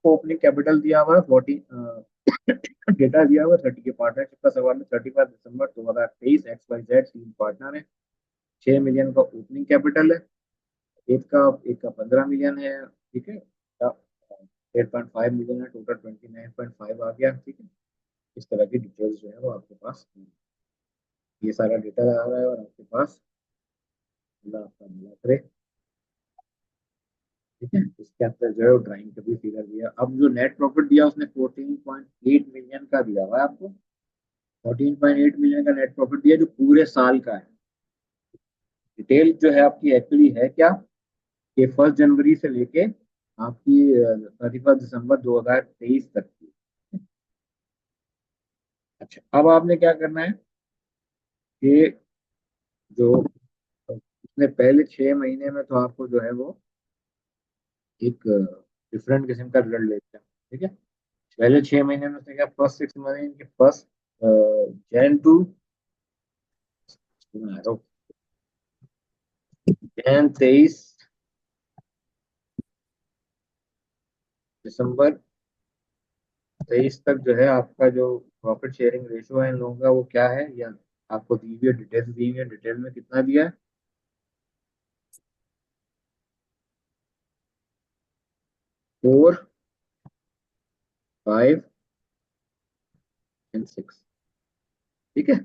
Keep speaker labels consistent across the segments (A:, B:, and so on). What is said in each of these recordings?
A: Opening capital दिया हुआ है 14, डेटा दिया हुआ है 30 के। पार्टनरशिप का सवाल है 31 दिसंबर 2023, XYZ तीन पार्टनर है। 6 मिलियन का ओपनिंग कैपिटल है। एक का 15 मिलियन है। ठीक है। 8.5 मिलियन है टोटल, 29.5 आ गया। ठीक है। इस तरह की डिटेल्स जो है वो आपके पास है। ये सारा डेटा आ रहा है और आपके पास अल्लाह आपका भला करे। ठीक है। इसके अंदर जो है ड्राइंग का भी फिगर दिया। अब जो नेट प्रॉफिट दिया उसने 14.8 मिलियन का दिया हुआ है आपको। 14.8 मिलियन का नेट प्रॉफिट दिया जो पूरे साल का है। डिटेल जो है आपकी एक्चुअली है क्या, कि 1 जनवरी से लेके आपकी 31 दिसंबर 2023 तक की। अच्छा, अब आपने क्या करना है कि जो उसने पहले 6 महीने में, तो आपको जो है वो एक डिफरेंट किस्म का रिजल्ट लेते हैं। ठीक है। पहले 6 महीने में उसने क्या, फर्स्ट 6 महीने के फर्स्ट जैन 23 दिसंबर 23 तक जो है आपका जो प्रॉफिट शेयरिंग रेशियो है इन लोगों का वो क्या है, या आपको दी हुई है, डिटेल्स दी हुई है। डिटेल में कितना दिया है, 4, 5 एंड 6। ठीक है।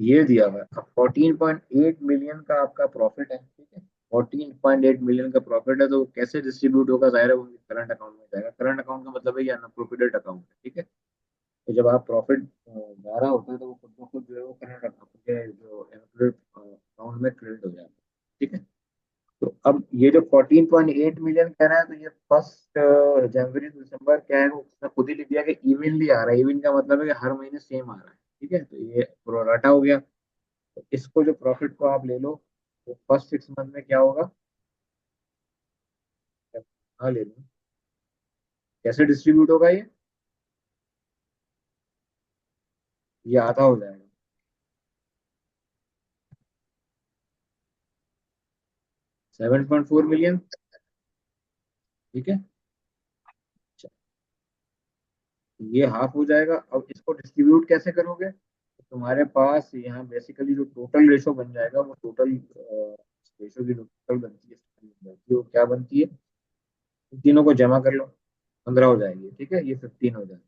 A: ये दिया हुआ है। अब 14.8 मिलियन का आपका प्रॉफिट है। ठीक है। 14.8 मिलियन का प्रॉफिट है, तो वो कैसे डिस्ट्रीब्यूट होगा, जाहिर है वो करंट अकाउंट में जाएगा। करंट अकाउंट का मतलब है ये अनअप्रोप्रिएटेड अकाउंट है। ठीक है। तो जब आप प्रॉफिट जा रहा होता है तो वो खुद ब खुद जो है वो करंट अकाउंट के जो अकाउंट में क्रेडिट हो जाता है। ठीक है। तो अब ये जो 14.8 मिलियन कह रहा है, तो ये 1 जनवरी से दिसंबर क्या है, वो उसने खुद ही लिख दिया कि इवनली आ रहा है। इवन का मतलब है कि हर महीने सेम आ रहा है। ठीक है। तो ये प्रोराटा हो गया। तो इसको जो प्रॉफिट को आप ले लो, तो फर्स्ट 6 मंथ में क्या होगा, हाँ ले लो, कैसे डिस्ट्रीब्यूट होगा ये आधा हो जाएगा। 7.4 मिलियन। ठीक है। अच्छा, ये हाफ हो जाएगा। अब इसको डिस्ट्रीब्यूट कैसे करोगे, तो तुम्हारे पास यहाँ बेसिकली जो टोटल रेशो बन जाएगा, वो टोटल रेशो की जो टोटल बनती है वो क्या बनती है, इन तीनों को जमा कर लो, 15 हो जाएगी। ठीक है। ये 15 हो जाएगा।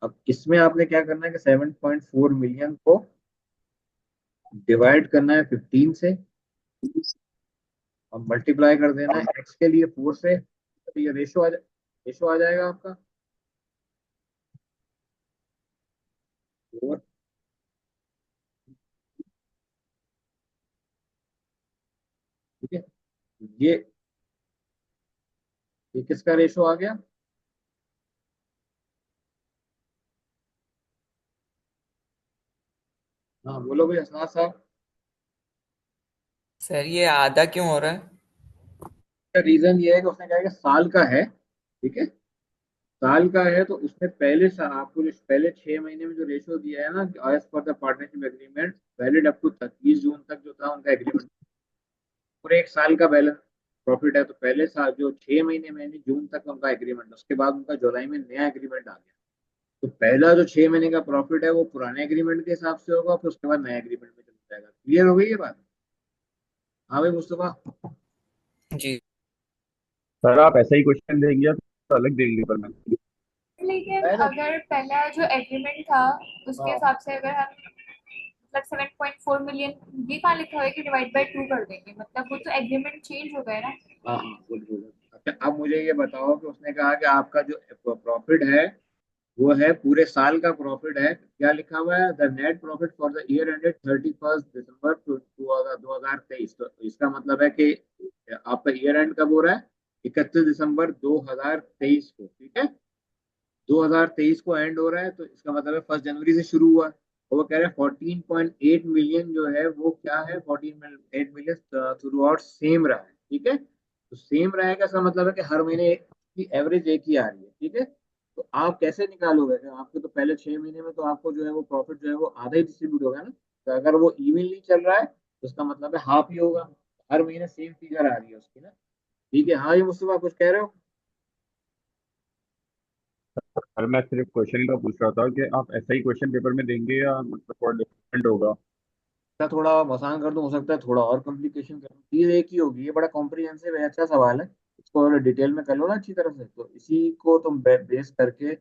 A: अब इसमें आपने क्या करना है कि 7.4 मिलियन को डिवाइड करना है 15 से, अब मल्टीप्लाई कर देना है एक्स के लिए 4 से, तो ये रेशो आ जाएगा आपका 4। ठीक है। ये ये किसका रेशो आ गया। हाँ बोलो भाई असनाद साहब।
B: सर ये आधा क्यों हो रहा है?
A: रीजन ये है कि उसने कहा कि साल का है। ठीक है। साल का है तो उसने पहले आपको जो पहले 6 महीने में जो रेशो दिया है ना, as per the partnership agreement valid up to 30 June तक जो था उनका एग्रीमेंट, पूरे एक साल का बैलेंस प्रॉफिट है। तो पहले साल जो 6 महीने में यानी जून तक उनका एग्रीमेंट, उसके बाद उनका जुलाई में नया एग्रीमेंट आ गया। तो पहला जो 6 महीने का प्रॉफिट है वो पुराने एग्रीमेंट के हिसाब से होगा, फिर उसके बाद नया एग्रीमेंट में चला जाएगा। क्लियर हो गई ये बात। हाँ भाई मुस्तफा।
B: जी।
C: सर आप ऐसा ही क्वेश्चन देंगे तो अलग देंगे पर मैं।
D: लेकिन
A: है ना।
D: अगर पहला जो एग्रीमेंट था उसके
A: हाँ
D: हिसाब से अगर हम मतलब 7.4 मिलियन, ये कहाँ लिखा हुआ है कि डिवाइड बाई टू कर देंगे, मतलब वो तो एग्रीमेंट चेंज हो गया ना।
A: हाँ हाँ गुड गुड। अच्छा अब मुझे ये बताओ कि उसने कहा कि आपका जो प्रॉफिट है वो है पूरे साल का प्रॉफिट है, क्या लिखा हुआ है, the net profit for the year ended 31 दिसंबर 2023। तो इसका मतलब है कि आपका ईयर एंड कब हो रहा है, 31 दिसंबर 2023 को। ठीक है। 2023 को एंड हो रहा है, तो इसका मतलब है 1 जनवरी से शुरू हुआ। और वो कह रहे हैं 14.8 मिलियन जो है वो क्या है, 14.8 मिलियन थ्रू आउट सेम रहा है। ठीक है। तो सेम रहेगा, इसका मतलब है कि हर महीने की एवरेज एक ही आ रही है। ठीक है। तो आप कैसे निकालोगे कि आपको तो पहले 6 महीने में तो आपको जो है वो प्रॉफिट जो है वो आधा ही डिस्ट्रीब्यूट होगा ना। तो अगर वो इवनली चल रहा है तो उसका मतलब है हाफ ही होगा। हर महीने सेम फिगर आ रही है उसकी ना। ठीक है। हाँ ये मुझसे कुछ कह रहे हो।
C: और मैं सिर्फ क्वेश्चन का पूछ रहा था कि आप ऐसा ही क्वेश्चन पेपर में देंगे या मतलब थोड़ा डिफरेंट होगा।
A: मैं थोड़ा आसान कर दूं, हो सकता है थोड़ा और कॉम्प्लिकेशन कर दूं, चीज एक ही होगी। ये बड़ा कॉम्प्रिहेंसिव है, अच्छा सवाल है। इसको और डिटेल में कर लो ना अच्छी तरह से, तो इसी को तुम बेस करके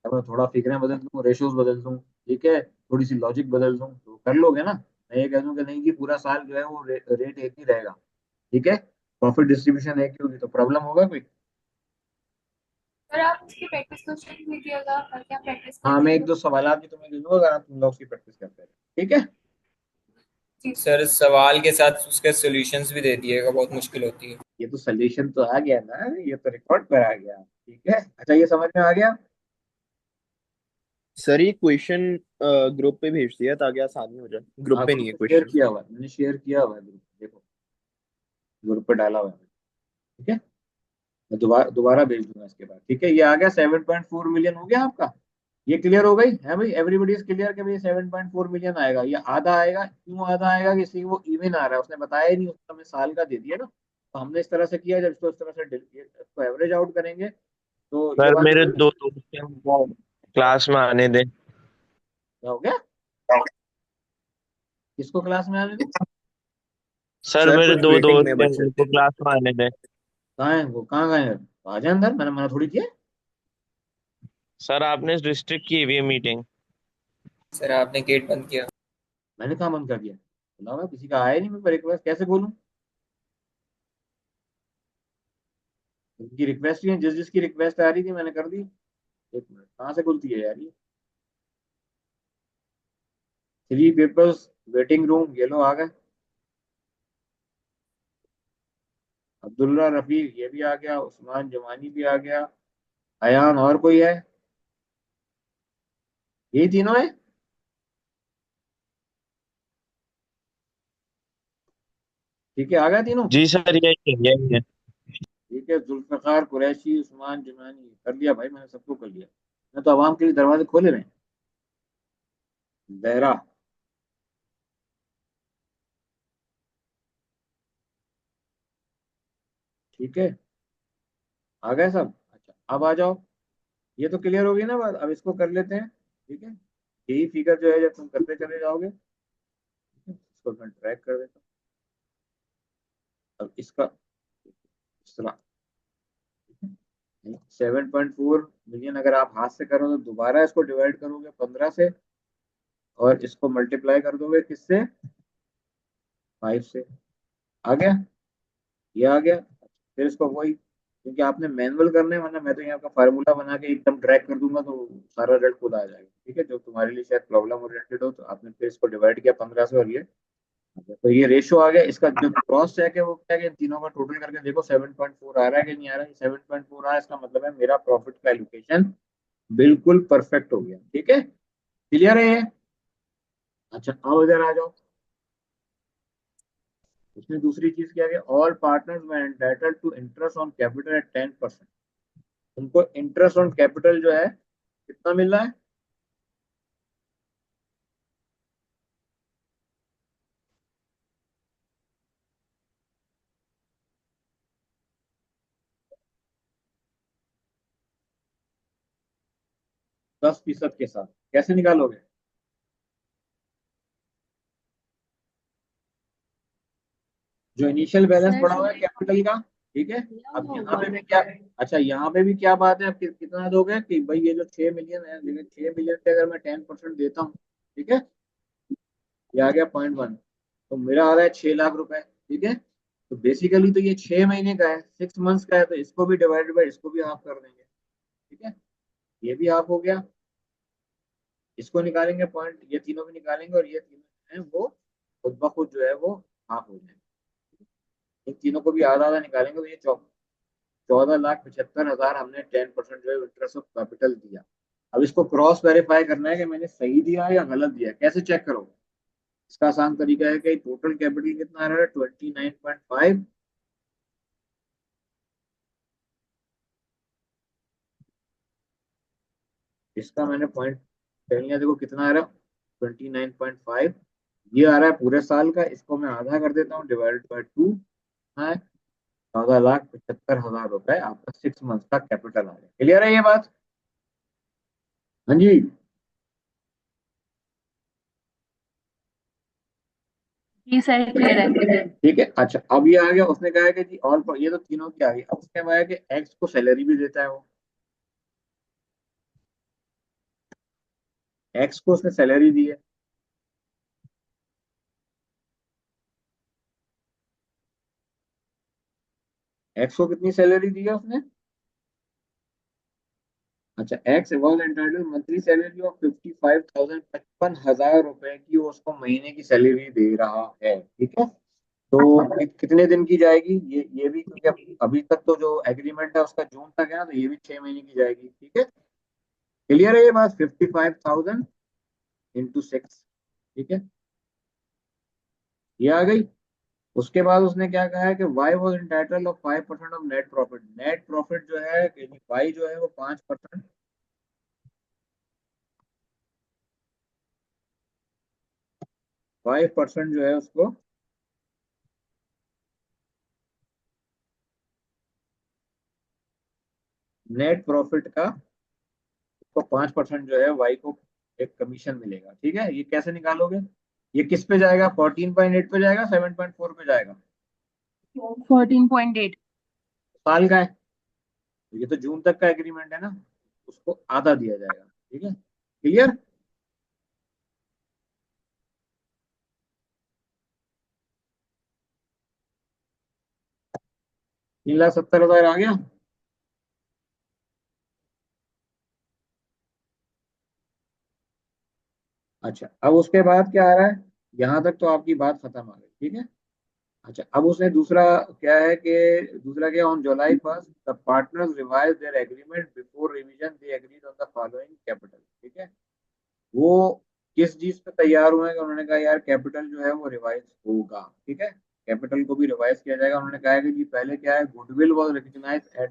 A: अब मैं थोड़ा फिगरें बदल दूं, रेशियोज बदल दूं, ठीक है, थोड़ी सी लॉजिक बदल दूं, तो कर लोगे ना। मैं ये कह दूं कि नहीं कि पूरा साल जो है वो रेट एक ही रहेगा, ठीक है, प्रॉफिट डिस्ट्रीब्यूशन एक ही होगी, तो प्रॉब्लम होगा कोई?
D: सर आप उसकी प्रैक्टिस क्वेश्चन दीजिएगा ताकि हम प्रैक्टिस कर
A: हाँ, मैं एक
D: सकें।
A: दो सवाल भी तुम्हें दे दूंगा, अगर आप तुम लोग उसकी प्रैक्टिस करते रहे, ठीक है।
D: जी
B: सर सवाल के साथ उसके सॉल्यूशंस भी दे दिएगा, बहुत मुश्किल होती है।
A: ये तो सोल्यूशन तो आ गया ना, ये तो रिकॉर्ड पर आ गया, ठीक है। अच्छा, ये समझ में आ गया।
E: सर ये क्वेश्चन ग्रुप पे भेज दिया ताकि आसानी हो जाए, ग्रुप
A: हाँ,
E: पे नहीं
A: ग्रुप
E: है
A: पे शेयर
E: क्वेश्चन।
A: किया हुआ है, मैंने शेयर किया हुआ है ग्रुप पे, देखो, ग्रुप पे डाला हुआ है, ठीक है। मैं दोबारा दोबारा भेज दूंगा इसके बाद, ठीक है। ये आ गया, 7.4 मिलियन हो गया आपका। ये क्लियर हो गई है भाई, एवरीबडी इज क्लियर कि भाई 7.4 मिलियन आएगा। ये आधा आएगा, क्यों आधा आएगा, किसी वो इवन आ रहा है, उसने बताया ही नहीं, उसने हमें साल का दे दिया ना, तो हमने इस तरह से किया। जब इसको इस तरह से इसको एवरेज आउट करेंगे तो ये
F: सर
A: बात
F: मेरे
A: क्लियर
F: दो दोस्त हैं, उनको क्लास में आने दें।
A: हो गया। किसको क्लास में आने दो?
F: सर
E: सर
F: मेरे
E: कुछ
F: दो
E: वेटिंग
F: दोस्त
E: में
F: हैं,
E: बचे
F: उनको
E: थे।
F: क्लास में आने दें।
A: कहाँ है वो, कहाँ गए हैं? तो आ जाए अंदर, मैंने मना थोड़ी किया।
F: सर आपने रिस्ट्रिक्ट की हुई है मीटिंग।
B: सर आपने गेट बंद किया।
A: मैंने कहाँ बंद कर दिया? बोला हुआ, किसी का आया ही नहीं, मैं रिक्वेस्ट कैसे बोलूँ? उनकी रिक्वेस्ट ही है, जिस जिसकी रिक्वेस्ट आ रही थी मैंने कर दी। एक मिनट, कहाँ से खुलती है यार ये? 3 पीपल्स वेटिंग रूम, ये लो आ गए। अब्दुल्ला रफीक ये भी आ गया, उस्मान जमानी भी आ गया, अयान, और कोई है? यही तीनों है, ठीक है, आ गए तीनों।
F: जी सर यही है।
A: ठीक है, जुल्फकार कुरैशी, उस्मान जमानी, कर लिया भाई, मैंने सबको कर लिया। मैं तो आवाम के लिए दरवाजे खोले रहे हैं। जहरा, ठीक है, आ गए सब। अच्छा, अब आ जाओ। ये तो क्लियर हो गई ना बात, अब इसको कर लेते हैं, ठीक है। यही फिगर जो है, जब तुम करते चले जाओगे, ठीक है, इसको मैं ट्रैक कर देता हूँ। अब इसका इस तरह, 7.4 मिलियन अगर आप हाथ से करो, तो दोबारा इसको डिवाइड करोगे 15 से, और इसको मल्टीप्लाई कर दोगे किससे? 5 से। आ गया, ये आ गया। फिर इसको वही, क्योंकि आपने मैनुअल करने हैं, वरना मैं तो यहाँ का फार्मूला बना के एकदम ट्रैक कर दूंगा, तो सारा रिजल्ट खुद आ जाएगा, ठीक है। जो तुम्हारे लिए शायद प्रॉब्लम ओरिएंटेड हो, तो आपने फिर इसको डिवाइड किया 15 से, और ये तो ये रेशियो आ गया। इसका जो क्रॉस चेक है वो क्या है कि तीनों का टोटल करके देखो 7.4 आ रहा है कि नहीं आ रहा है। 7.4 आ रहा है, इसका मतलब है मेरा प्रॉफिट का एलोकेशन बिल्कुल परफेक्ट हो गया, ठीक है, क्लियर है ये? अच्छा, अब इधर आ जाओ। उसमें दूसरी चीज क्या है, ऑल पार्टनर्स में entitled to interest on capital at 10%। उनको इंटरेस्ट ऑन कैपिटल जो है कितना मिल रहा है? ₹10 के साथ। कैसे निकालोगे? जो इनिशियल बैलेंस
D: सर
A: पड़ा हुआ है कैपिटल का, ठीक है। अब यहाँ पे भी क्या, अच्छा यहाँ पे भी क्या बात है, अब कितना दोगे कि भाई ये जो 6 मिलियन है, लेकिन 6 मिलियन पे अगर मैं 10% देता हूँ, ठीक है, ये आ गया 0.1, तो मेरा आ रहा है 6 लाख रुपए, ठीक है। तो बेसिकली तो ये 6 महीने का है, 6 मंथ्स का है, तो इसको भी डिवाइडेड बाई इसको भी हाफ कर देंगे, ठीक है। ये भी हाफ हो गया। इसको निकालेंगे पॉइंट, ये तीनों भी निकालेंगे, और ये तीनों हैं वो खुद ब खुद जो है वो हाफ हो जाएंगे। इन तीनों को भी आधा आधा निकालेंगे, तो ये 14,75,000 हमने 10% जो है इंटरेस्ट ऑफ कैपिटल दिया। अब इसको क्रॉस वेरीफाई करना है कि मैंने सही दिया या गलत दिया, कैसे चेक करोगे? इसका आसान तरीका है कि टोटल कैपिटल कितना आ रहा है, 29.5, इसका मैंने पॉइंट पहले लिया, देखो कितना आ रहा है, 29.5। ये आ रहा है पूरे साल का, इसको मैं आधा कर देता हूँ, डिवाइडेड बाई 2 है। 14,75,000 रुपए आपका 6 मंथ का कैपिटल आ गया, क्लियर है ये बात? हाँ जी।
D: जी सर क्लियर है।
A: ठीक है, अच्छा अब ये आ गया, उसने कहा है कि जी ऑल, ये तो तीनों की आ गई। अब उसने कहा है कि एक्स को सैलरी भी देता है वो, एक्स को उसने सैलरी दी है। एक्स को कितनी सैलरी दी है उसने? अच्छा, x was entitled monthly salary of 55,000, 55,000 रुपए की वो उसको महीने की सैलरी दे रहा है, ठीक है। तो कितने दिन की जाएगी ये भी, क्योंकि अभी तक तो जो एग्रीमेंट है उसका जून तक है ना, तो ये भी 6 महीने की जाएगी, ठीक है। क्लियर है ये बात? 55,000 × 6, ठीक है, ये आ गई। उसके बाद उसने क्या कहा है कि why was entitled of 5% of net profit. Net profit जो है वाई जो है वो 5%, 5% जो है उसको नेट प्रॉफिट का, उसको 5% जो है वाई को एक कमीशन मिलेगा, ठीक है। ये कैसे निकालोगे? ये किस पे जाएगा? 14.8 पे जाएगा, 7.4 पे जाएगा?
D: 14.8।
A: साल का है, तो ये तो जून तक का एग्रीमेंट है ना, उसको आधा दिया जाएगा, ठीक है। क्लियर? 3,70,000 आ गया। अच्छा, अब उसके बाद क्या आ रहा है? यहां तक तो आपकी बात खत्म आ गई, ठीक है। अच्छा, अब उसने दूसरा क्या है कि दूसरा क्या, on July 1 the partners revise their agreement before revision they agreed on the following capital, ठीक है। वो किस चीज पे तैयार हुए हैं कि उन्होंने कहा यार कैपिटल जो है वो रिवाइज होगा, ठीक है। कैपिटल को भी रिवाइज किया जाएगा। उन्होंने कहा है कि जी पहले क्या है, goodwill was recognise at,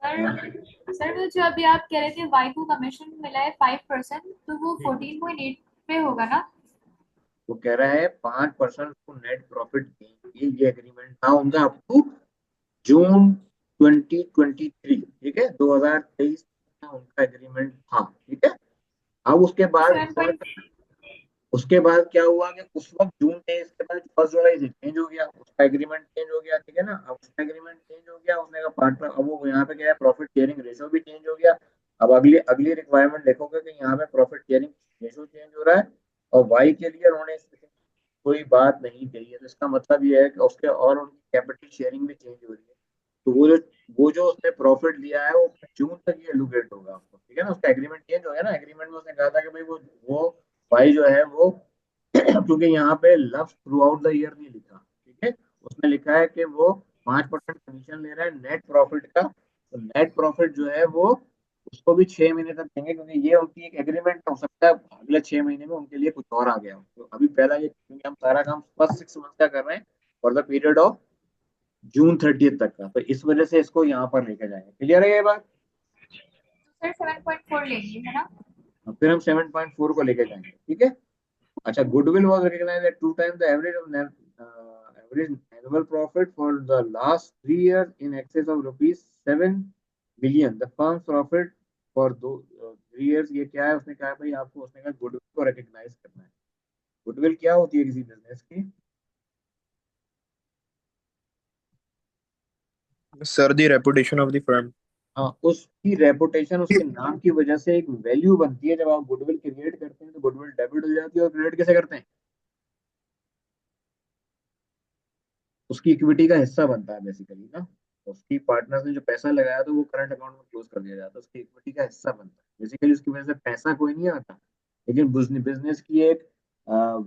D: sir sir वो जो अभी आप कह रहे थे वाई को कमीशन मिला है 5%, तो वो 14.8 पे होगा ना?
A: वो कह रहा है 5% को नेट प्रॉफिट देंगे। ये एग्रीमेंट था उनका अप टू जून 2023, ठीक है, 2023 का उनका एग्रीमेंट था, ठीक है। अब
D: सेवन पॉइंट
A: उसके बाद क्या हुआ कि उस वक्त जून 23 के बाद 1 जुलाई से चेंज हो गया, उसका एग्रीमेंट चेंज हो गया, ठीक है ना। अब उसका एग्रीमेंट चेंज हो गया, उसने कहा पार्टनर, अब वो यहाँ पे क्या है, प्रॉफिट शेयरिंग रेशो भी चेंज हो गया। अब अगली अगली रिक्वायरमेंट देखोगे कि यहाँ पे प्रॉफिट शेयरिंग रेशो चेंज हो रहा है, और वाई के लिए उन्होंने कोई बात नहीं कही है, तो इसका मतलब ये है कि उसके और उनकी कैपिटल शेयरिंग भी चेंज हो रही है। तो वो जो उसने प्रॉफिट लिया है वो जून तक ही एलोकेट होगा आपको, ठीक है ना। उसका एग्रीमेंट चेंज हो गया ना, एग्रीमेंट में उसने कहा था कि भाई वो भाई जो है वो क्योंकि यहाँ पे love through out the year नहीं लिखा, ठीक है। उसने लिखा है कि वो 5% कमीशन ले रहा है नेट प्रॉफिट का, तो नेट प्रॉफिट जो है वो उसको भी 6 महीने तक देंगे, क्योंकि ये उनकी एक एग्रीमेंट हो सकता है अगले 6 महीने में उनके लिए कुछ और आ गया हो। तो अभी पहला ये, क्योंकि हम सारा काम फर्स्ट 6 मंथ का कर रहे हैं for the period of June 30 तक का, तो इस वजह से इसको यहाँ पर लेके जाएंगे। क्लियर है ये बात?
D: सर 7.4 लेंगे है ना?
A: फिर हम 7.4 को लेके जाएंगे, ठीक है। अच्छा, goodwill was recognized at 2 times the average of average annual profit for the last 3 years in excess of rupees 7 billion. The firm's profit for those 3 years, ये क्या है? उसने कहा भाई आपको, उसने कहा गुडविल को रिकग्नाइज करना है। गुडविल क्या होती है किसी बिजनेस की?
E: Sir the reputation of the firm.
A: हाँ, उसकी रेपुटेशन, उसके नाम की वजह से एक वैल्यू बनती है। जब आप गुडविल क्रिएट करते हैं तो गुडविल डेबिट हो जाती है, और क्रेडिट कैसे करते हैं? उसकी इक्विटी का हिस्सा बनता है बेसिकली ना। उसकी पार्टनर्स ने जो पैसा लगाया तो वो करंट अकाउंट में क्लोज कर दिया जाता है, उसकी इक्विटी का हिस्सा बनता है बेसिकली। उसकी वजह से पैसा कोई नहीं आता, लेकिन बिजनेस की एक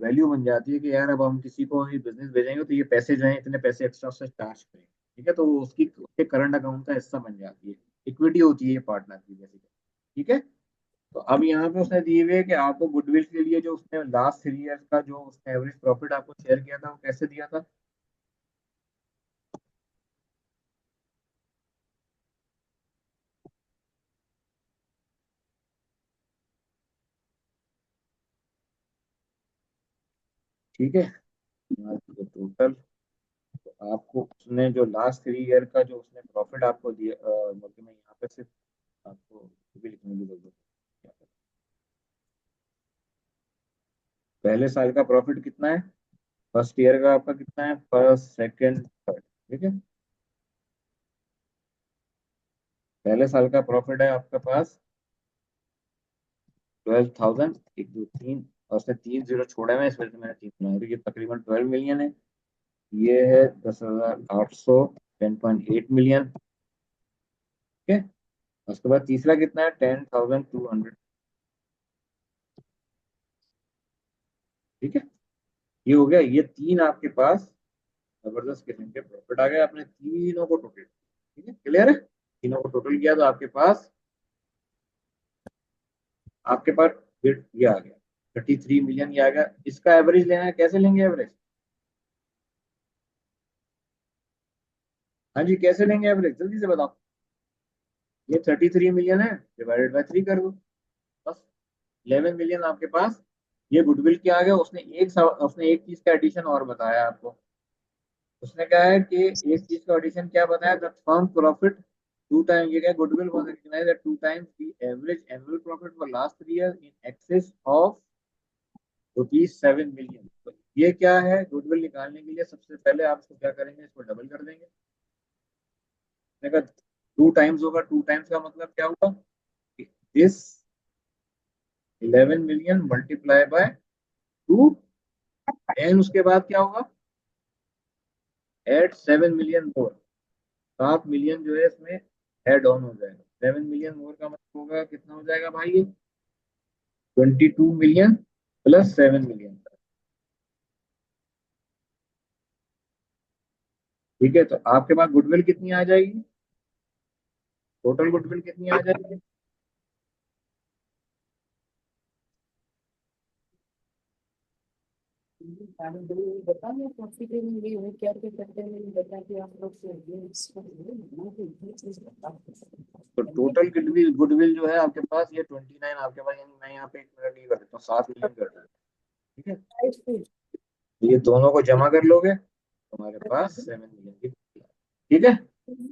A: वैल्यू बन जाती है कि यार अब हम किसी को बिजनेस भेजेंगे तो ये पैसे जो है इतने पैसे एक्स्ट्रा उससे चार्ज करेंगे, ठीक है। तो वो उसकी उसके करंट अकाउंट का हिस्सा बन जाती है, इक्विटी होती है पार्टनर की बेसिकली, ठीक है। तो अब यहाँ पे उसने दिए हुए है कि आपको गुडविल के लिए जो उसने लास्ट 3 इयर्स का जो उसने एवरेज प्रॉफिट आपको शेयर किया था वो कैसे दिया था? ठीक है, टोटल आपको उसने जो लास्ट 3 ईयर का जो उसने प्रॉफिट आपको दिया, मतलब मैं यहाँ पे सिर्फ आपको भी लिखने की जरूरत है। पहले साल का प्रॉफिट कितना है, फर्स्ट ईयर का आपका कितना है, फर्स्ट सेकंड थर्ड, ठीक है। पहले साल का प्रॉफिट है आपके पास 12,000, एक दो तीन, और उसने 3 जीरो छोड़ा है, इस वजह से मैंने 3 बनाया, तो ये तकरीबन 12 मिलियन है। ये है 10,800, 10.8 मिलियन, ठीक है। उसके बाद तीसरा कितना है, 10,200, ठीक है। ये हो गया, ये तीन आपके पास जबरदस्त किस्म के प्रॉफिट आ गए, आपने तीनों को टोटल, ठीक है, क्लियर है। तीनों को टोटल किया तो आपके पास ये आ गया 33 मिलियन, ये आ गया। इसका एवरेज लेना है, कैसे लेंगे एवरेज? हाँ जी, कैसे लेंगे एवरेज, जल्दी से बताओ। ये 33 मिलियन है, डिवाइडेड बाय 3 कर दो, बस। 11 मिलियन आपके पास ये गुडविल के आ गया। उसने एक चीज का एडिशन और बताया आपको। उसने कहा है कि एक चीज का एडिशन क्या बताया, the firm profit to time, ये क्या, goodwill was recognised at 2 times the average annual profit for last 3 years in excess of ₹7 million. तो ये क्या है, गुडविल निकालने के लिए सबसे पहले आप इसको क्या करेंगे, इसको डबल कर देंगे। अगर 2 टाइम्स होगा, 2 टाइम्स का मतलब क्या हुआ, this 11 million multiply by 2, and उसके बाद क्या होगा, एड 7 मिलियन मोर, 7 मिलियन जो है इसमें एड ऑन हो जाएगा। 7 मिलियन मोर का मतलब होगा कितना हो जाएगा भाई, ये 22 मिलियन प्लस 7 मिलियन, ठीक है। तो आपके पास गुडविल कितनी आ जाएगी, टोटल गुडविल कितनी आ जाएगी? तो टोटल गुडविल गुडविल जो है आपके पास ये 29 आपके पास, यानी मैं यहाँ पे 1 मिनट नहीं कर देता हूँ, 7 मिलियन कर देता हूँ, ठीक है। तो ये दोनों को जमा कर लोगे, तुम्हारे पास 7 मिलियन की, ठीक है।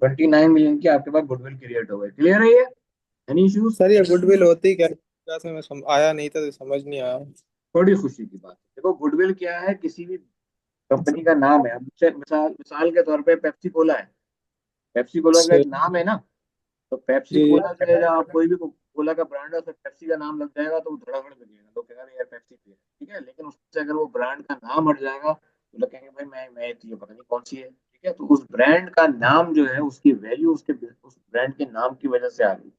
A: 29 मिलियन की आपके पास गुडविल क्रिएट हो गई, क्लियर है ये, एनी इश्यूज?
E: सर ये गुडविल होती क्या है? क्लास में आया नहीं था तो समझ नहीं आया।
A: बड़ी खुशी की बात है, देखो गुडविल क्या है, किसी भी कंपनी का नाम है। अब मिसाल मिसाल के तौर पे पेप्सी कोला है, पेप्सी कोला का
E: सर,
A: एक नाम है ना। तो पेप्सी
E: जी जी।
A: कोला जो है, जब आप कोई भी कोला का ब्रांड है, उसमें पेप्सी का नाम लग जाएगा तो वो धड़ाधड़ बिकेगा, लोग कहेंगे यार पेप्सी पी रहे हैं, ठीक है। लेकिन उससे अगर वो ब्रांड का नाम हट जाएगा तो लोग कहेंगे भाई मैं तो ये पता नहीं कौन सी है, ठीक है। तो उस ब्रांड का नाम जो है, उसकी वैल्यू उस ब्रांड के नाम की वजह से आ गई।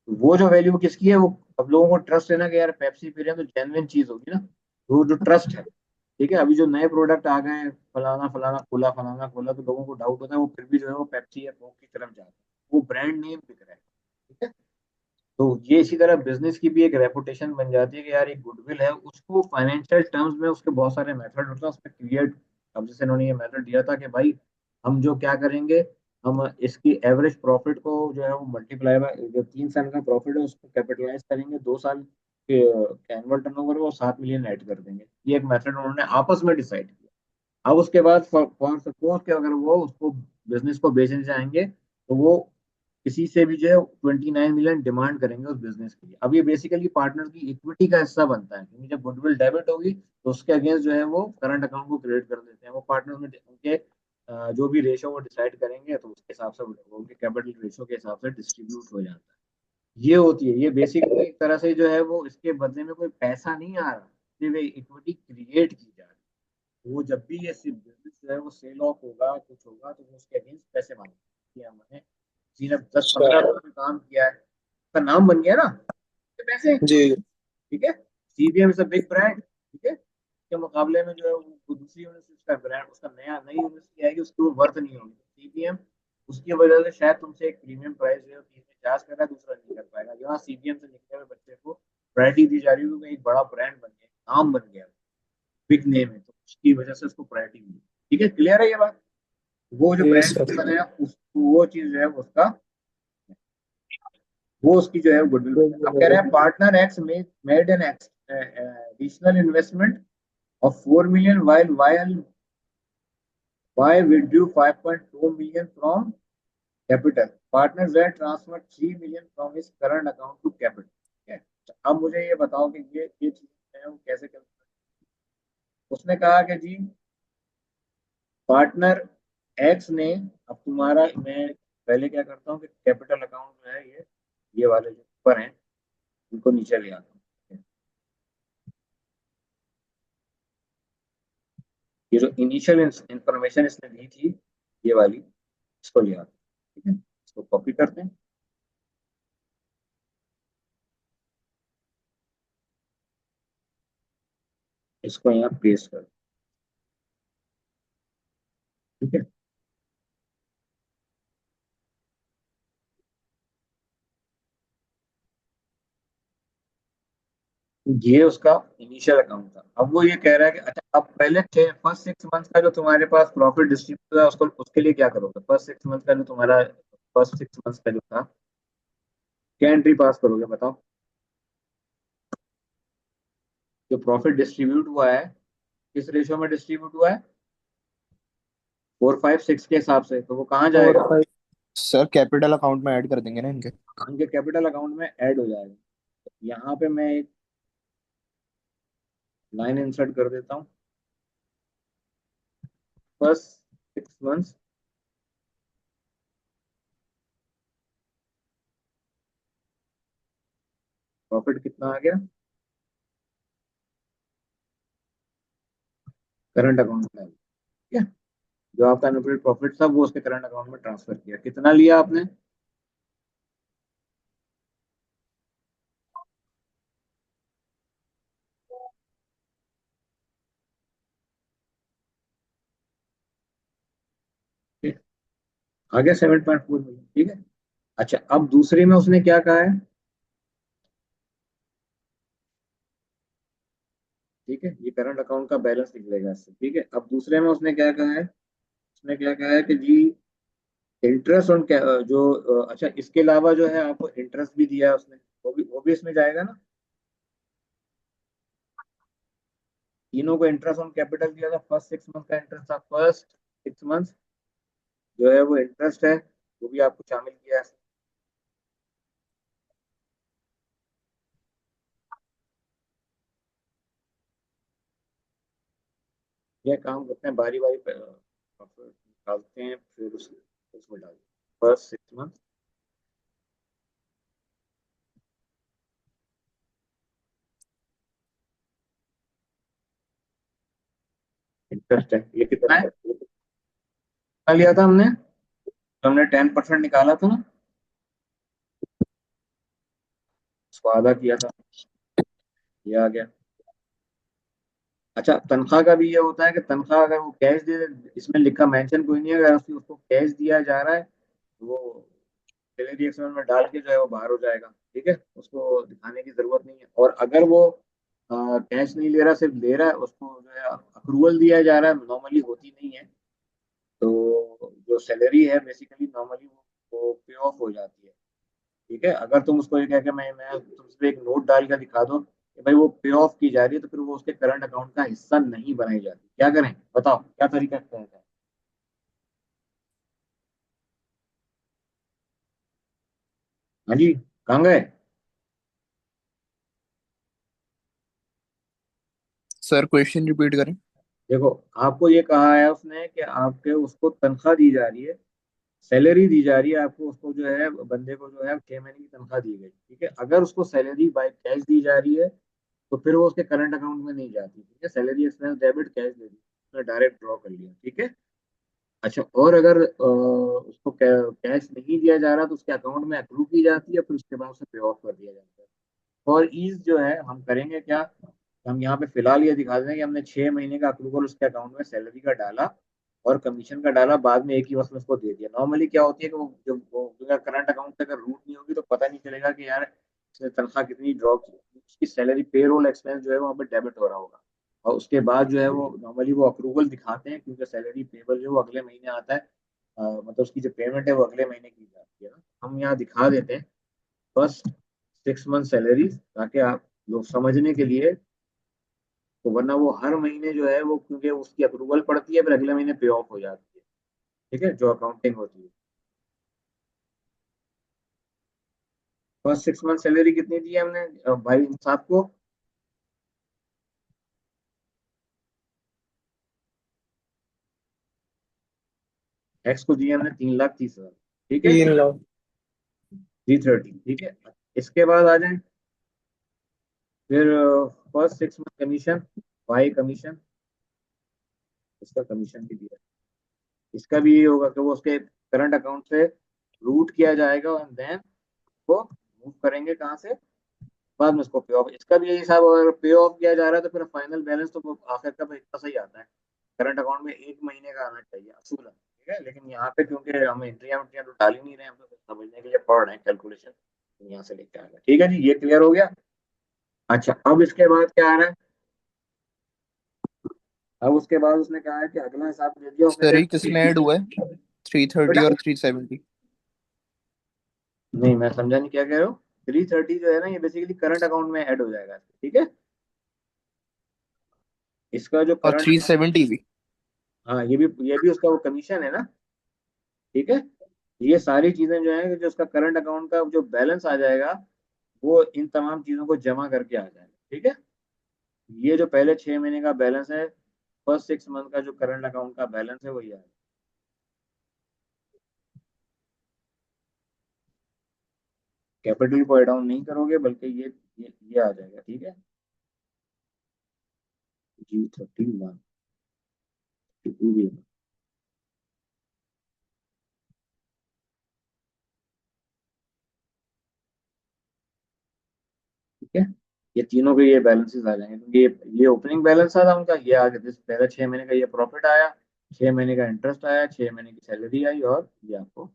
A: तो वो जो वैल्यू किसकी है, वो अब लोगों को ट्रस्ट है ना कि यार पेप्सी पी रहे हैं तो जेन्युइन चीज होगी ना, तो वो जो ट्रस्ट है, ठीक है। अभी जो नए प्रोडक्ट आ गए हैं, फलाना फलाना खोला, फलाना खोला, तो लोगों को डाउट होता है, वो फिर भी जो है वो पेप्सी या कोक की तरफ जाते हैं, वो ब्रांड नेम बिक रहा है, ठीक है। तो ये इसी तरह बिजनेस की भी एक रेपुटेशन बन जाती है कि यार एक गुडविल है, उसको फाइनेंशियल टर्म्स में उसके बहुत सारे मेथड होते हैं उसमें क्रिएट। अब जैसे इन्होंने ये मेथड दिया था कि भाई हम जो क्या करेंगे, हम इसकी एवरेज प्रॉफिट को जो है वो मल्टीप्लाई बाय जो 3 साल का प्रॉफिट है उसको कैपिटलाइज करेंगे, 2 साल के एनुअल टर्नओवर को 7 मिलियन ऐड कर देंगे। ये एक मेथड उन्होंने आपस में डिसाइड किया। अब उसके बाद फॉर सपोज कि अगर वो उसको बिजनेस को बेचने जाएंगे, तो वो किसी से भी जो है 29 मिलियन डिमांड करेंगे उस बिजनेस के लिए। अब ये बेसिकली पार्टनर की इक्विटी का हिस्सा बनता है, क्योंकि जब गुडविल डेबिट होगी तो उसके अगेंस्ट जो है वो करंट अकाउंट को क्रिएट कर देते हैं, वो पार्टनर में उनके जो भी रेशो वो डिसाइड करेंगे, तो उसके हिसाब से उनके कैपिटल रेशो के हिसाब से डिस्ट्रीब्यूट हो जाता है। ये होती है, ये बेसिकली एक तरह से जो है वो इसके बदले में कोई पैसा नहीं आ रहा, सिर्फ इक्विटी क्रिएट की जा रही है। वो जब भी ये बिजनेस जो है वो सेल ऑफ होगा, कुछ होगा, तो वो उसके अगेंस्ट पैसे मांगेंगे कि हमने किसी ने 10-15 साल में काम किया है, उसका नाम बन गया ना, तो पैसे,
E: जी
A: ठीक है। CBM is a big brand, ठीक है। के मुकाबले में जो है वो दूसरी यूनिवर्सिटी का ब्रांड, उसका नई यूनिवर्सिटी आएगी, उसकी वो वर्थ नहीं होगी सीबीएम, उसकी वजह से शायद तुमसे एक प्रीमियम प्राइस जो है तीन में चार्ज कर रहा है, दूसरा नहीं कर पाएगा। यहाँ सीबीएम से निकले हुए बच्चे को प्रायोरिटी दी जा रही है, क्योंकि एक बड़ा ब्रांड बन गया, नाम बन गया, बिग नेम है, तो उसकी वजह से उसको प्रायोरिटी मिली, ठीक है, क्लियर है ये बात। वो जो
E: जी
A: ब्रांड
E: सर।
A: बनाया वो चीज जो है उसका, वो उसकी जो है गुडविल बन जाए। अब कह रहे हैं partner X made an additional investment of 4 million while Y withdrew 5.2 million from capital. Partner Z transferred 3 million from his current account to capital. ठीक है, अब मुझे ये बताओ कि ये चीज है वो कैसे करते हैं। उसने कहा कि जी पार्टनर एक्स ने, अब तुम्हारा मैं पहले क्या करता हूँ कि कैपिटल अकाउंट जो है ये वाले जो ऊपर हैं उनको नीचे ले आता हूँ। ये जो इनिशियल इंफॉर्मेशन इसने दी थी ये वाली, इसको ले आते हैं। ठीक है, इसको कॉपी करते हैं, इसको यहाँ पेस्ट कर, ठीक है। ये उसका इनिशियल अकाउंट था। अब वो ये कह रहा है कि अच्छा अब पहले फर्स्ट 6 मंथ का जो तुम्हारे पास प्रॉफिट डिस्ट्रीब्यूट है उसको, उसके लिए क्या करोगे? फर्स्ट 6 मंथ का जो तुम्हारा फर्स्ट 6 मंथ का जो था, क्या एंट्री पास करोगे बताओ? जो प्रॉफिट डिस्ट्रीब्यूट हुआ है किस रेशियो में डिस्ट्रीब्यूट हुआ है? 4, 5, 6 के हिसाब से, तो वो कहाँ
E: और
A: जाएगा?
E: भाई सर कैपिटल अकाउंट में ऐड कर देंगे ना इनके।
A: उनके कैपिटल अकाउंट में ऐड हो जाएगा। तो यहाँ पे मैं एक लाइन इंसर्ट कर देता हूँ, फर्स्ट 6 मंथ प्रॉफिट कितना आ गया करंट अकाउंट में? ठीक है, जो आपका अनऑपरेटेड प्रॉफिट था वो उसके करंट अकाउंट में ट्रांसफर किया। कितना लिया आपने? ठीक, आ गया 7.4 मिलियन। ठीक है, अच्छा अब दूसरे में उसने क्या कहा है? ठीक है, ये करंट अकाउंट का बैलेंस निकलेगा इससे। ठीक है, अब दूसरे में उसने क्या कहा है? उसने क्या कहा है कि जी इंटरेस्ट ऑन जो अच्छा इसके अलावा जो है आपको इंटरेस्ट भी दिया है उसने, वो भी इसमें जाएगा ना? तीनों को इंटरेस्ट ऑन कैपिटल दिया था। फर्स्ट 6 मंथ का इंटरेस्ट था, फर्स्ट 6 मंथ जो है वो इंटरेस्ट है, वो भी आपको शामिल किया है। यह काम करते हैं बारी बारी निकालते हैं, फिर उसमें डालते हैं फर्स्ट 6 मंथ इंटरेस्ट है। ये कितना है? कितना लिया था हमने? तो हमने 10% निकाला था ना, उसको आधा किया था, ये आ गया। अच्छा तनख्वाह का भी ये होता है कि तनख्वाह अगर वो कैश दे, इसमें लिखा मेंशन कोई नहीं है, अगर उसको कैश दिया जा रहा है तो वो सैलरी एक्सपेंस में डाल के जो है वो बाहर हो जाएगा। ठीक है, उसको दिखाने की जरूरत नहीं है। और अगर वो कैश नहीं ले रहा, सिर्फ ले रहा है, उसको जो है अप्रूवल दिया जा रहा है, नॉर्मली होती नहीं है, तो जो सैलरी है बेसिकली नॉर्मली वो पे ऑफ हो जाती है। ठीक है, अगर तुम उसको ये कह के मैं तुमसे एक नोट डाल कर दिखा दो कि भाई वो पे ऑफ की जा रही है, तो फिर वो उसके करंट अकाउंट का हिस्सा नहीं बनाई जाती। क्या करें बताओ, क्या तरीका है? हाँ जी, कहाँ गए?
E: सर क्वेश्चन रिपीट करें।
A: देखो, आपको ये कहा है उसने कि आपके उसको तनख्वाह दी जा रही है, सैलरी दी जा रही है आपको, उसको जो है बंदे को जो है 6 महीने की तनख्वाह दी गई। ठीक है, अगर उसको सैलरी बाय कैश दी जा रही है तो फिर वो उसके करंट अकाउंट में नहीं जाती। ठीक है, सैलरी एक्सपेंस डेबिट कैश दे दी, उसने डायरेक्ट ड्रॉ कर लिया। ठीक है, अच्छा और अगर उसको कैश नहीं दिया जा रहा तो उसके अकाउंट में अप्रूव की जाती है, फिर उसके बाद उसे पे ऑफ कर दिया जाता है। और ईज जो है हम करेंगे क्या, हम यहाँ पे फिलहाल ये दिखा दें कि हमने 6 महीने का अप्रूवल उसके अकाउंट में सैलरी का डाला और कमीशन का डाला, बाद में एक ही वक्त में उसको दे दिया। नॉर्मली क्या होती है कि वो जब वो करंट अकाउंट से अगर रूट नहीं होगी तो पता नहीं चलेगा कि यार इसने तनख्वाह कितनी ड्रॉप की, उसकी सैलरी पेरोल एक्सपेंस जो है वहाँ पे डेबिट हो रहा होगा। और उसके बाद जो है वो नॉर्मली वो अप्रूवल दिखाते हैं, क्योंकि सैलरी पेबल जो है वो अगले महीने आता है। मतलब उसकी जो पेमेंट है वो अगले महीने की जाती है ना। हम यहाँ दिखा देते हैं फर्स्ट 6 मंथ सैलरी, ताकि आप लोग समझने के लिए, तो वरना वो हर महीने जो है वो क्योंकि उसकी अप्रूवल पड़ती है फिर अगले महीने पे ऑफ हो जाती है। ठीक है, जो अकाउंटिंग होती है। फर्स्ट 6 मंथ सैलरी कितनी दी है हमने भाई साहब को? एक्स को दिए हमने 3,30,000, ठीक है,
B: 3 लाख।
A: 330, ठीक है। इसके बाद आ जाए फिर first 6 month commission, Y commission, इसका कमीशन भी दिया। इसका भी ये होगा कि वो उसके करंट अकाउंट से रूट किया जाएगा और देन वो मूव करेंगे कहाँ से, बाद में उसको पे ऑफ। इसका भी यही हिसाब, अगर पे ऑफ किया जा रहा है तो फिर फाइनल बैलेंस तो वो आखिर का भाई इतना सही आता है, करंट अकाउंट में 1 महीने का आना चाहिए असूल है, ठीक है। लेकिन यहाँ पे क्योंकि हम एंट्रियां तो डाल ही नहीं रहे हैं, हम तो समझने के लिए पढ़ रहे हैं कैलकुलेशन, यहाँ से लेके आएगा, ठीक है जी, ये क्लियर हो गया। अच्छा, अब इसके बाद क्या आ रहा है, अब उसके बाद उसने कहा है कि अगला हिसाब दे दिया उसने
E: सर
A: कि
E: ये किस में ऐड हुआ है 330
A: बेटा,
E: और 370?
A: नहीं मैं समझा नहीं क्या कह रहे हो। 330 जो है ना, ये बेसिकली करंट अकाउंट में ऐड हो जाएगा, ठीक है। इसका जो
E: और
A: करंट अकाउंट,
E: 370 भी?
A: हाँ ये भी उसका वो कमीशन है ना, ठीक है। ये सारी चीजें जो है, जो उसका करंट अकाउंट का जो बैलेंस आ जाएगा, वो इन तमाम चीजों को जमा करके आ जाएगा, ठीक है। ये जो पहले 6 महीने का बैलेंस है, फर्स्ट 6 मंथ का जो करंट अकाउंट का बैलेंस है, वही आएगा। कैपिटल को एड डाउन नहीं करोगे, बल्कि ये आ जाएगा, ठीक है। G31 टू भी, ठीक है। ये तीनों के ये बैलेंसेस आ जाएंगे, क्योंकि ये ओपनिंग बैलेंस था उनका, ये आगे जिस पहले 6 महीने का ये प्रॉफिट आया, 6 महीने का इंटरेस्ट आया, 6 महीने की सैलरी आई, और ये आपको,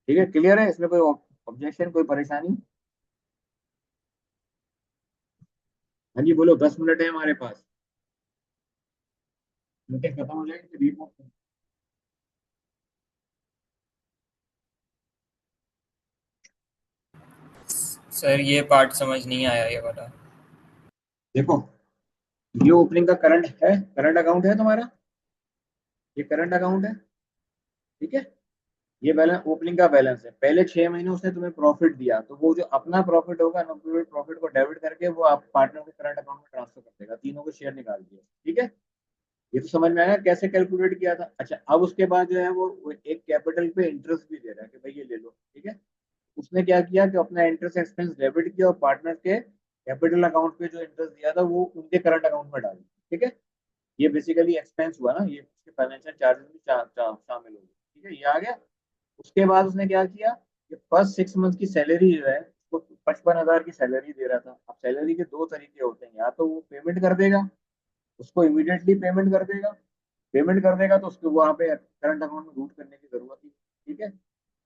A: ठीक है, क्लियर है। इसमें कोई ऑब्जेक्शन, कोई परेशानी? हाँ जी बोलो, 10 मिनट है हमारे पास, मीटिंग खत्म हो जाएगी तो रिपोर्ट।
B: सर ये पार्ट समझ नहीं आया ये वाला।
A: देखो, ये ओपनिंग का करंट है, करंट अकाउंट है तुम्हारा, ये करंट अकाउंट है, ठीक है। ये बैलेंस ओपनिंग का बैलेंस है, पहले 6 महीने उसने तुम्हें प्रॉफिट दिया, तो वो जो अपना प्रॉफिट होगा ना, प्रॉफिट को डेबिट करके वो आप पार्टनर के करंट अकाउंट में ट्रांसफर कर देगा, तीनों को शेयर निकाल दिया, ठीक है। ये तो समझ में आया कैसे कैलकुलेट किया था। अच्छा, अब उसके बाद जो है वो एक कैपिटल पे इंटरेस्ट भी दे रहा है कि भाई ये ले लो, ठीक है। उसने क्या किया कि अपना इंटरेस्ट एक्सपेंस डेबिट किया और पार्टनर के कैपिटल अकाउंट पे जो इंटरेस्ट दिया था वो उनके करंट अकाउंट में डाल दिया, ठीक है। ये बेसिकली एक्सपेंस हुआ ना, ये उसके फाइनेंशियल चार्जेस में शामिल हो गए, ठीक है, ये आ गया। उसके बाद उसने क्या किया कि फर्स्ट 6 मंथ की सैलरी जो है, उसको 55,000 की सैलरी दे रहा था। अब सैलरी के दो तरीके होते हैं, या तो वो पेमेंट कर देगा, उसको इमीडिएटली पेमेंट कर देगा, पेमेंट कर देगा तो उसको वहां पे करंट अकाउंट में रूट करने की जरूरत नहीं, ठीक है।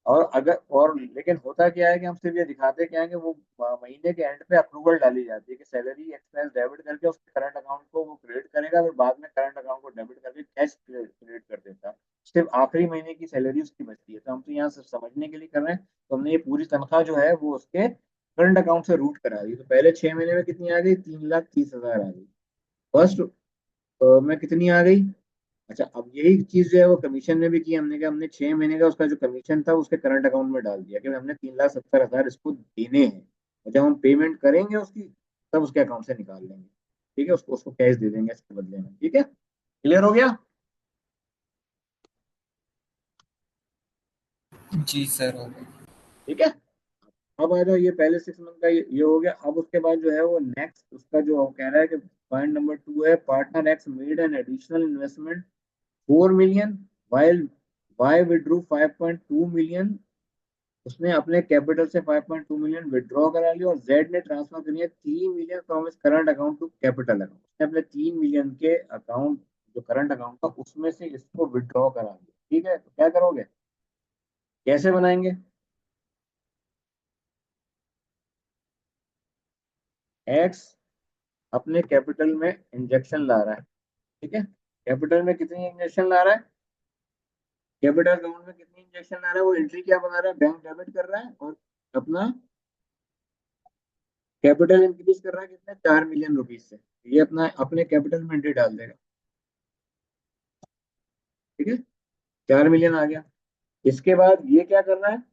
A: और अगर और लेकिन होता क्या है कि हम सिर्फ ये दिखाते क्या है कि वो महीने के एंड पे अप्रूवल डाली जाती है कि सैलरी एक्सपेंस डेबिट करके उसके करंट अकाउंट को वो क्रेडिट करेगा, फिर बाद में करंट अकाउंट को डेबिट करके कैश क्रेडिट कर देता है, सिर्फ आखिरी महीने की सैलरी उसकी बचती है। तो हम तो यहाँ सिर्फ समझने के लिए कर रहे हैं, तो हमने ये पूरी तनख्वाह जो है वो उसके करंट अकाउंट से रूट करा दी। तो पहले 6 महीने में कितनी आ गई, 3,30,000 आ गई। फर्स्ट में कितनी आ गई। अच्छा, अब यही चीज जो है वो कमीशन में भी की हमने, क्या हमने 6 महीने का उसका जो कमीशन था उसके करंट अकाउंट में डाल दिया कि हमने 3,70,000 इसको देने हैं, और जब हम पेमेंट करेंगे उसकी, तब उसके अकाउंट से निकाल लेंगे, ठीक है, उसको उसको कैश दे देंगे इसके बदले में, ठीक है, क्लियर हो गया।
B: जी सर हो गया।
A: ठीक है, अब आ जाओ, ये पहले 6 मंथ का ये हो गया। अब उसके बाद जो है वो नेक्स्ट उसका जो कह रहा है कि पॉइंट नंबर 2 है, partner X made an additional investment 4 million, while Y withdrew 5.2 million। उसने अपने कैपिटल से 5.2 मिलियन विड्रॉ करा लिया, और जेड ने ट्रांसफर करी है 3 million from his current account to capital account. उसने अपने 3 मिलियन के अकाउंट, जो करंट अकाउंट था उसमें से इसको विड्रॉ करा लिया, ठीक है। तो क्या करोगे, कैसे बनाएंगे। एक्स अपने कैपिटल में इंजेक्शन ला रहा है, ठीक है। कैपिटल में कितनी इंजेक्शन ला रहा है, कैपिटल अकाउंट में कितनी इंजेक्शन ला रहा है, वो एंट्री क्या बना रहा है, बैंक डेबिट कर रहा है, और अपना कैपिटल इंक्रीज कर रहा है कितने, 4 मिलियन रुपीज से। ये अपना अपने कैपिटल में एंट्री डाल देगा, ठीक है, 4 मिलियन आ गया। इसके बाद ये क्या कर रहा है,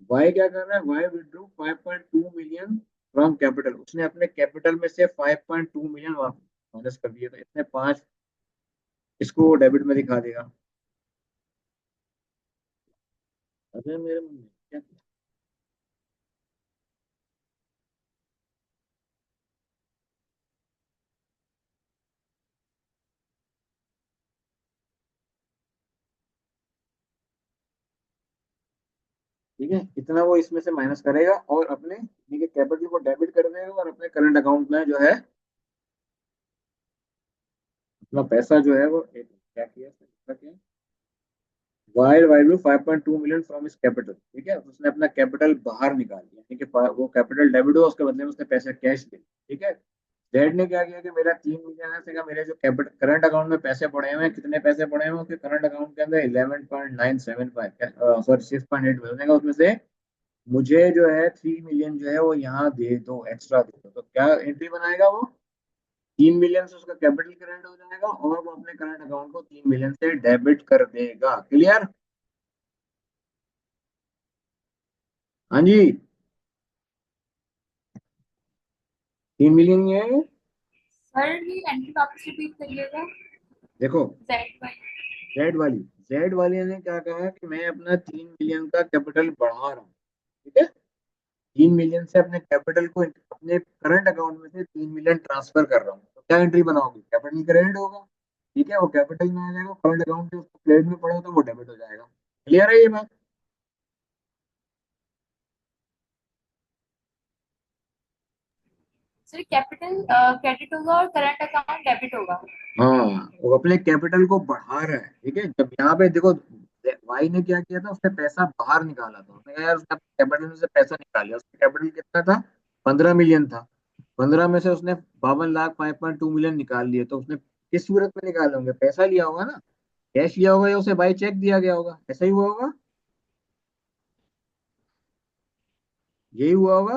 A: वाई क्या कर रहा है, Y withdrew 5.2 million from capital. उसने अपने कैपिटल में से 5.2 मिलियन माइनस कर दिया, तो इसने 5, इसको डेबिट में दिखा देगा, अरे मेरे मन में क्या किया? ठीक है, इतना वो इसमें से माइनस करेगा और अपने ठीक है कैपिटल को डेबिट कर देगा और अपने करंट अकाउंट में जो है अपना पैसा जो है वो क्या किया इसने, क्या वाइड वाइड 5.2 मिलियन फ्रॉम इस कैपिटल। ठीक है, तो उसने अपना कैपिटल बाहर निकाल लिया। ठीक है, वो कैपिटल डेबिट हुआ, उसके बदले में उसने पैसे कैश ले। ठीक है, जेड ने क्या किया कि मेरा 3 मिलियन है, उसने कहा मेरे जो कैपिटल करंट अकाउंट में पैसे पड़े हुए हैं, कितने पैसे पड़े हुए हैं उसके करंट अकाउंट के अंदर 11.975, सॉरी 6.8 मिलने का, उसमें से मुझे जो है 3 मिलियन जो है वो यहाँ दे दो, एक्स्ट्रा दे दो। तो क्या एंट्री बनाएगा वो, 3 मिलियन से उसका कैपिटल करंट हो जाएगा और वो अपने करंट अकाउंट को 3 मिलियन से डेबिट कर देगा। क्लियर? हाँ जी, 3 मिलियन ये है।
D: सर ये एंट्री वापस रिपीट करिएगा।
A: देखो,
D: जेड वाई।
A: जेड वाली जेड वाली ने क्या कहा कि मैं अपना 3 मिलियन का कैपिटल बढ़ा रहा हूँ। ठीक है, 3 मिलियन से अपने कैपिटल को अपने करंट अकाउंट में से 3 मिलियन ट्रांसफर कर रहा हूँ। तो क्या एंट्री बनाओगे, कैपिटल क्रेडिट होगा। ठीक है, वो कैपिटल में आ जाएगा, करंट अकाउंट से उसको क्रेडिट में पड़ा तो वो डेबिट हो जाएगा। क्लियर है ये बात?
D: सर कैपिटल क्रेडिट होगा और करंट अकाउंट डेबिट होगा।
A: हाँ, वो अपने कैपिटल को बढ़ा रहा है। ठीक है, जब यहाँ पे देखो वाई ने क्या किया था, उसने पैसा बाहर निकाला था। उसने कहा यार उसने कैपिटल में से पैसा निकाल लिया। उसका कैपिटल कितना था, 15 मिलियन था। 15 में से उसने 52 लाख 5.2 मिलियन निकाल लिए। तो उसने किस सूरत में निकाले होंगे, पैसा लिया होगा ना, कैश लिया होगा या उसे बाई चेक दिया गया होगा, ऐसा ही हुआ होगा। यही हुआ होगा।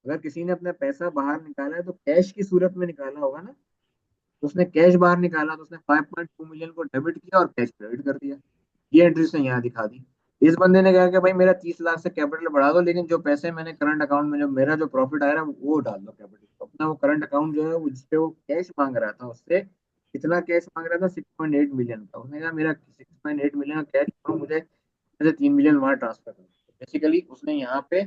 A: अगर किसी ने अपना पैसा बाहर निकाला है तो कैश की सूरत में निकाला होगा ना। तो उसने कैश बाहर निकाला तो उसने 5.2 मिलियन को डेबिट किया और कैश क्रेडिट कर दिया। ये एंट्री उसने यहाँ दिखा दी। इस बंदे ने कहा कि भाई मेरा 30 लाख से कैपिटल बढ़ा दो, लेकिन जो पैसे मैंने करंट अकाउंट में जो मेरा जो प्रॉफिट आया वो डाल दो कैपिटल। तो अपना वो करंट अकाउंट जो है वो जिसपे वो कैश मांग रहा था उससे, कितना कैश मांग रहा था, 6.8 मिलियन का। उसने कहा मेरा 6.8 मिलियन का कैश मुझे 3 मिलियन वहां ट्रांसफर कर। बेसिकली उसने यहाँ पे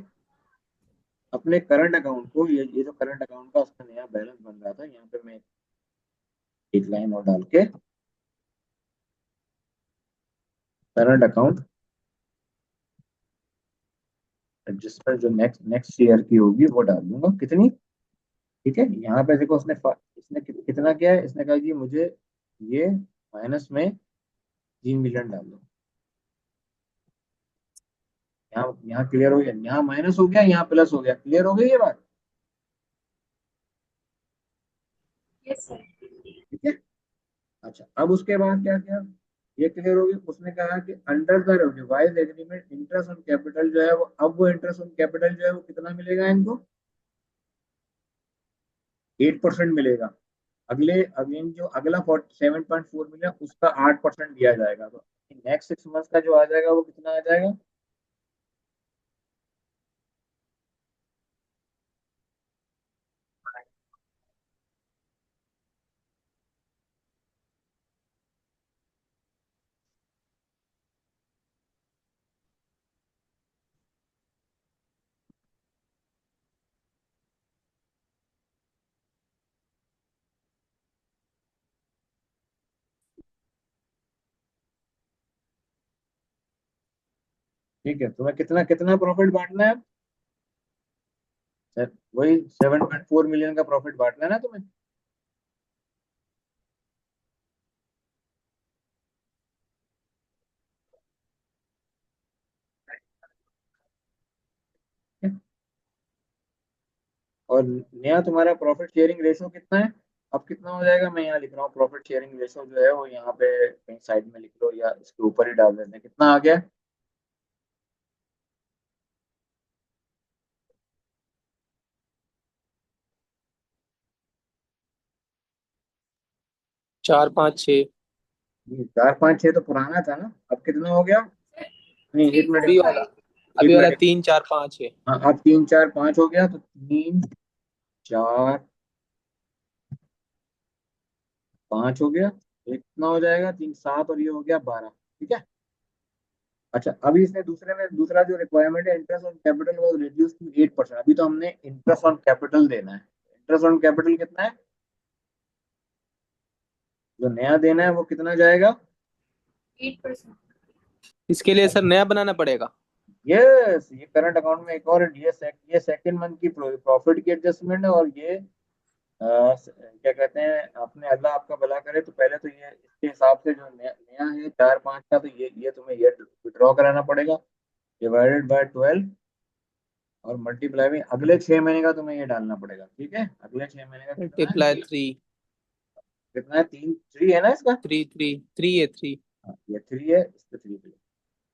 A: अपने करंट अकाउंट को, ये जो करंट अकाउंट का उसका नया बैलेंस बन रहा था, यहाँ पे मैं एक लाइन और डाल के करंट अकाउंट जिसमें जो नेक्स्ट नेक्स्ट ईयर की होगी वो डाल दूंगा कितनी। ठीक है, यहाँ पे देखो उसने इसने कितना किया है, इसने कहा कि मुझे ये माइनस में 3 मिलियन डाल दो। यहाँ यहाँ क्लियर हो गया, यहाँ माइनस हो गया, यहाँ प्लस हो गया। क्लियर हो गई ये बात?
D: Yes sir.
A: ठीक है, अच्छा अब उसके बाद क्या किया, ये क्लियर हो गया। उसने कहा कि under the revise agreement interest on capital जो है वो, अब वो इंटरेस्ट ऑन कैपिटल जो है वो कितना मिलेगा इनको, 8% मिलेगा। अगले अगेन जो अगला 7.4 मिलियन उसका 8% दिया जाएगा। तो नेक्स्ट 6 मंथ का जो आ जाएगा वो कितना आ जाएगा, ठीक है। तुम्हें कितना कितना प्रॉफिट बांटना है? सर वही 7.4 मिलियन का प्रॉफिट बांटना है ना तुम्हें। और नया तुम्हारा प्रॉफिट शेयरिंग रेशो कितना है, अब कितना हो जाएगा, मैं यहाँ लिख रहा हूँ प्रॉफिट शेयरिंग रेशो जो है वो यहाँ पे कहीं साइड में लिख लो या इसके ऊपर ही डाल देते हैं। कितना आ गया,
B: 4 5 6।
A: 4 5 6 तो पुराना था ना, अब कितना हो गया, नहीं
D: थ्री
A: एक मिनट,
D: फोर
B: अभी वाला
D: फाइव
B: अभी
A: एक
B: वाला
A: मिनट।
B: 3 4 5 है।
A: हाँ अब 3 4 5 हो गया, तो 3 4 5 हो गया। तो ये कितना हो जाएगा, 3 7 और ये हो गया 12। ठीक है, अच्छा, अभी इसने दूसरा जो रिक्वायरमेंट है, interest on capital was reduce to 8%। अभी तो हमने इंटरेस्ट ऑन कैपिटल देना है। इंटरेस्ट ऑन कैपिटल कितना है, जो नया देना है वो कितना जाएगा?
D: 8%।
E: इसके लिए सर नया बनाना पड़ेगा।
A: यस, ये करंट अकाउंट में एक और ये सेकंड मंथ की प्रॉफिट की एडजस्टमेंट है, और ये क्या कहते हैं, आपने अल्लाह आपका भला करे तो पहले तो ये इसके हिसाब से जो नया है 4-5 का, तो ये तुम्हें ये विड्रॉ कराना पड़ेगा, डिवाइडेड बाय 12 और मल्टीप्लाई में अगले 6 महीने का तुम्हें ये डालना पड़ेगा। ठीक है, अगले 6 महीने का कितना है?
E: मल्टीप्लाई 3।
A: कितना है? 3 है ना इसका?
E: 3 3 3 है 3।
A: हाँ, ये 3 है, इस पे 3